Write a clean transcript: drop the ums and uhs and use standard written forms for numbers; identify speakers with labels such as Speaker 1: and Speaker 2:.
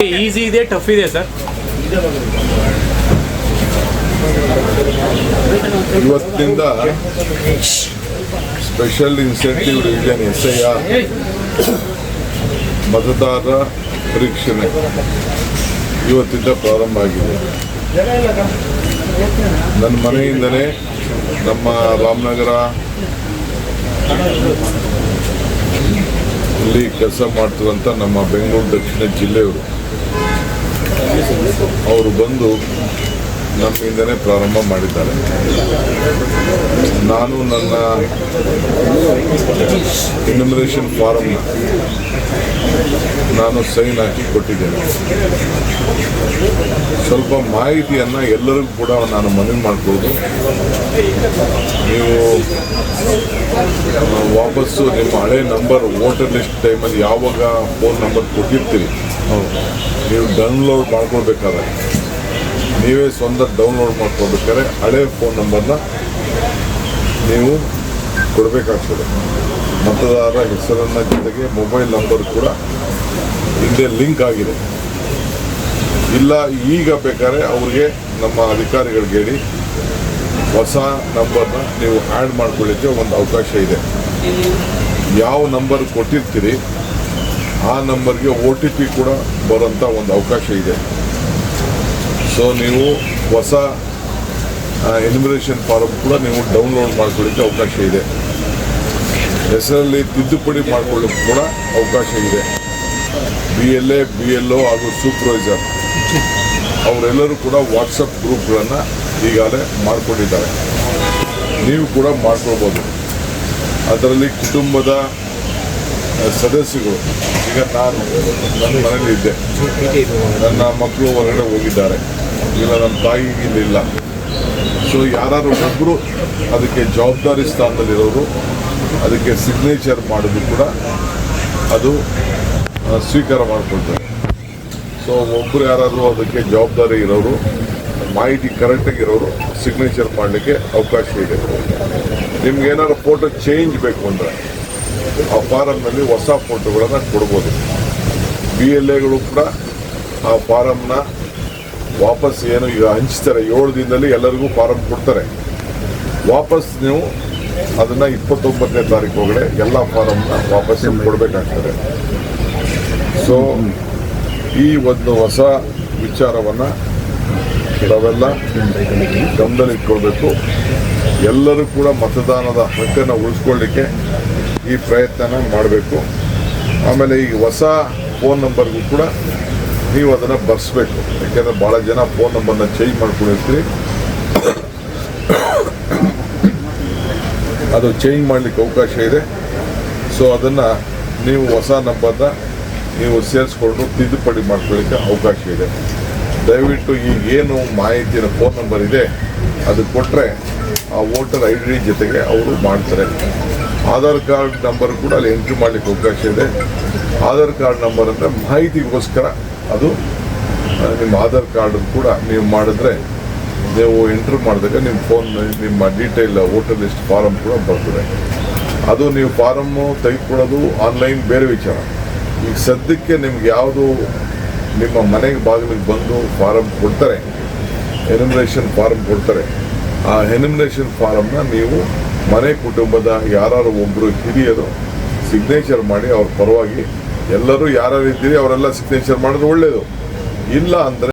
Speaker 1: Easy ಇದೆ, tough ಇದೆ sir.
Speaker 2: ಇವತ್ತಿನಿಂದ ಸ್ಪೆಷಲ್ ಇನ್ಸೆಂಟಿವ್ ರಿವಿಷನ್ SIR ಮತದಾರರ ಪರೀಕ್ಷಣೆ ಇವತ್ತಿಂದ ಪ್ರಾರಂಭ ಆಗಿದೆ. ನನ್ನ ಮನೆಯಿಂದಲೇ ನಮ್ಮ ರಾಮನಗರ ಇಲ್ಲಿ ಕೆಲಸ ಮಾಡ್ತಿರುವಂಥ ನಮ್ಮ ಬೆಂಗಳೂರು ದಕ್ಷಿಣ ಜಿಲ್ಲೆಯವರು ಅವರು ಬಂದು ನಮ್ಮಿಂದನೇ ಪ್ರಾರಂಭ ಮಾಡಿದ್ದಾರೆ. ನಾನು ನನ್ನ ಎನ್ಯುಮರೇಷನ್ ಫಾರಮ್ನ ನಾನು ಸೈನ್ ಹಾಕಿ ಕೊಟ್ಟಿದ್ದೇನೆ. ಸ್ವಲ್ಪ ಮಾಹಿತಿಯನ್ನು ಎಲ್ಲರಿಗೂ ಕೂಡ ನಾನು ಮನವಿ ಮಾಡ್ಬೋದು. ನೀವು ವಾಪಸ್ಸು ನಿಮ್ಮ ಹಳೆ ನಂಬರ್ ವೋಟರ್ ಲಿಸ್ಟ್ ಟೈಮಲ್ಲಿ ಯಾವಾಗ ಫೋನ್ ನಂಬರ್ ಕೊಟ್ಟಿರ್ತೀರಿ ನೀವು ಡೌನ್ಲೋಡ್ ಮಾಡ್ಕೊಳ್ಬೇಕಾದ್ರೆ ನೀವೇ ಸ್ವಂತ ಡೌನ್ಲೋಡ್ ಮಾಡ್ಕೊಳ್ಬೇಕಾದ್ರೆ ಹಳೆ ಫೋನ್ ನಂಬರ್ನ ನೀವು ಕೊಡಬೇಕಾಗ್ತದೆ. ಮತದಾರರ ಹೆಸರನ್ನ ಜೊತೆಗೆ ಮೊಬೈಲ್ ನಂಬರ್ ಕೂಡ ಹಿಂದೆ ಲಿಂಕ್ ಆಗಿದೆ. ಇಲ್ಲ ಈಗ ಬೇಕಾದ್ರೆ ಅವ್ರಿಗೆ ನಮ್ಮ ಅಧಿಕಾರಿಗಳಿಗೆ ಹೇಳಿ ಹೊಸ ನಂಬರ್ನ ನೀವು ಆ್ಯಡ್ ಮಾಡ್ಕೊಳ್ಳಿಕ್ಕೆ ಒಂದು ಅವಕಾಶ ಇದೆ. ಯಾವ ನಂಬರ್ ಕೊಟ್ಟಿರ್ತೀರಿ ಆ ನಂಬರ್ಗೆ OTP ಕೂಡ ಬರೋಂಥ ಒಂದು ಅವಕಾಶ ಇದೆ. ಸೊ ನೀವು ಹೊಸ ಎನ್ಯುಮರೇಷನ್ ಫಾರಮ್ ಕೂಡ ನೀವು ಡೌನ್ಲೋಡ್ ಮಾಡ್ಕೊಳ್ಳಿಕ್ಕೆ ಅವಕಾಶ ಇದೆ. ಹೆಸರಲ್ಲಿ ತಿದ್ದುಪಡಿ ಮಾಡ್ಕೊಳ್ಳಿಕ್ಕೆ ಕೂಡ ಅವಕಾಶ ಇದೆ. BLA BLO ಹಾಗೂ ಸೂಪರ್ವೈಸರ್ ಅವರೆಲ್ಲರೂ ಕೂಡ ವಾಟ್ಸಪ್ ಗ್ರೂಪ್ಗಳನ್ನು ಈಗಾಗಲೇ ಮಾಡಿಕೊಂಡಿದ್ದಾರೆ. ನೀವು ಕೂಡ ಮಾಡ್ಕೊಳ್ಬೋದು. ಅದರಲ್ಲಿ ಕುಟುಂಬದ ಸದಸ್ಯಗಳು, ಈಗ ನಾನು ನನ್ನ ಮನೇಲಿ ಇದ್ದೆ, ನನ್ನ ಮಕ್ಕಳು ಹೊರಗಡೆ ಹೋಗಿದ್ದಾರೆ, ಇಲ್ಲ ನನ್ನ ತಾಯಿ ಇಲ್ಲಿಲ್ಲ. ಸೊ ಯಾರು ಒಬ್ಬರು ಅದಕ್ಕೆ ಜವಾಬ್ದಾರಿ ಸ್ಥಾನದಲ್ಲಿರೋರು ಅದಕ್ಕೆ ಸಿಗ್ನೇಚರ್ ಮಾಡೋದು ಕೂಡ ಅದು ಸ್ವೀಕಾರ ಮಾಡಿಕೊಳ್ತಾರೆ. ಸೊ ಒಬ್ಬರು ಯಾರಾದರೂ ಅದಕ್ಕೆ ಜವಾಬ್ದಾರಿ ಇರೋರು, ಮಾಹಿತಿ ಕರೆಕ್ಟಾಗಿರೋರು ಸಿಗ್ನೇಚರ್ ಮಾಡಲಿಕ್ಕೆ ಅವಕಾಶ ಇದೆ. ನಿಮ್ಗೇನಾದ್ರು ಫೋಟೋ ಚೇಂಜ್ ಬೇಕು ಅಂದರೆ ಆ ಫಾರಮ್ನಲ್ಲಿ ಹೊಸ ಫೋಟೋಗಳನ್ನು ಕೊಡ್ಬೋದು. BLAಗಳು ಕೂಡ ಆ ಫಾರಮ್ನ ವಾಪಸ್ ಏನು ಈಗ ಹಂಚ್ತಾರೆ, 7 ದಿನದಲ್ಲಿ ಎಲ್ಲರಿಗೂ ಫಾರಮ್ ಕೊಡ್ತಾರೆ. ವಾಪಸ್ ನೀವು ಅದನ್ನು 29ನೇ ತಾರೀಕು ಒಳಗಡೆ ಎಲ್ಲ ಫಾರಮ್ನ ವಾಪಸ್ ಕೊಡಬೇಕಾಗ್ತದೆ. ಸೊ ಈ ಒಂದು ಹೊಸ ವಿಚಾರವನ್ನು ನಾವೆಲ್ಲ ಗಮನದಲ್ಲಿಟ್ಕೊಳ್ಬೇಕು. ಎಲ್ಲರೂ ಕೂಡ ಮತದಾನದ ಹಕ್ಕನ್ನು ಉಳಿಸ್ಕೊಳ್ಳಿಕ್ಕೆ ಈ ಪ್ರಯತ್ನನ ಮಾಡಬೇಕು. ಆಮೇಲೆ ಈ ಹೊಸ ಫೋನ್ ನಂಬರ್ಗೂ ಕೂಡ ನೀವು ಅದನ್ನು ಬರ್ಸ್ಬೇಕು. ಯಾಕೆಂದರೆ ಭಾಳ ಜನ ಫೋನ್ ನಂಬರ್ನ ಚೇಂಜ್ ಮಾಡ್ಕೊಂಡಿರ್ತೀರಿ. ಅದು ಚೇಂಜ್ ಮಾಡಲಿಕ್ಕೆ ಅವಕಾಶ ಇದೆ. ಸೊ ಅದನ್ನು ನೀವು ಹೊಸ ನಂಬರ್ನ ನೀವು ಸೇರಿಸ್ಕೊಂಡು ತಿದ್ದುಪಡಿ ಮಾಡ್ಕೊಳ್ಳಿಕ್ಕೆ ಅವಕಾಶ ಇದೆ. ದಯವಿಟ್ಟು ಈಗೇನು ಮಾಹಿತಿಯ ಫೋನ್ ನಂಬರ್ ಇದೆ ಅದು ಕೊಟ್ಟರೆ ಆ ವೋಟರ್ ID ಜೊತೆಗೆ ಅವರು ಮಾಡ್ತಾರೆ. ಆಧಾರ್ ಕಾರ್ಡ್ ನಂಬರ್ ಕೂಡ ಅಲ್ಲಿ ಎಂಟ್ರಿ ಮಾಡಲಿಕ್ಕೆ ಅವಕಾಶ ಇದೆ. ಆಧಾರ್ ಕಾರ್ಡ್ ನಂಬರ್ ಅಂದರೆ ಮಾಹಿತಿಗೋಸ್ಕರ ಅದು ನಿಮ್ಮ ಆಧಾರ್ ಕಾರ್ಡ್ ಕೂಡ ನೀವು ಮಾಡಿದ್ರೆ ನೀವು ಎಂಟ್ರಿ ಮಾಡಿದಾಗ ನಿಮ್ಮ ಫೋನ್ ನಿಮ್ಮ ಡೀಟೇಲ್ ವೋಟರ್ ಲಿಸ್ಟ್ ಫಾರಮ್ ಕೂಡ ಬರ್ತದೆ. ಅದು ನೀವು ಫಾರಮ್ಮು ತೆಗೆದುಕೊಳ್ಳೋದು ಆನ್ಲೈನ್ ಬೇರೆ ವಿಚಾರ. ಈಗ ಸದ್ಯಕ್ಕೆ ನಿಮ್ಗೆ ಯಾವುದು ನಿಮ್ಮ ಮನೆಗೆ ಬಾಗಿಲಿಗೆ ಬಂದು ಫಾರಮ್ ಕೊಡ್ತಾರೆ, ಎನ್ಯುಮರೇಷನ್ ಫಾರಮ್ ಕೊಡ್ತಾರೆ, ಆ ಎನ್ಯುಮರೇಷನ್ ಫಾರಮ್ನ ನೀವು ಮನೆ ಕುಟುಂಬದ ಯಾರು ಒಬ್ಬರು ಹಿರಿಯರು ಸಿಗ್ನೇಚರ್ ಮಾಡಿ ಅವ್ರ ಪರವಾಗಿ ಎಲ್ಲರೂ ಯಾರ್ಯಾರು ಇದ್ದೀರಿ ಅವರೆಲ್ಲ ಸಿಗ್ನೇಚರ್ ಮಾಡಿದ್ರೆ ಒಳ್ಳೆಯದು. ಇಲ್ಲ ಅಂದರೆ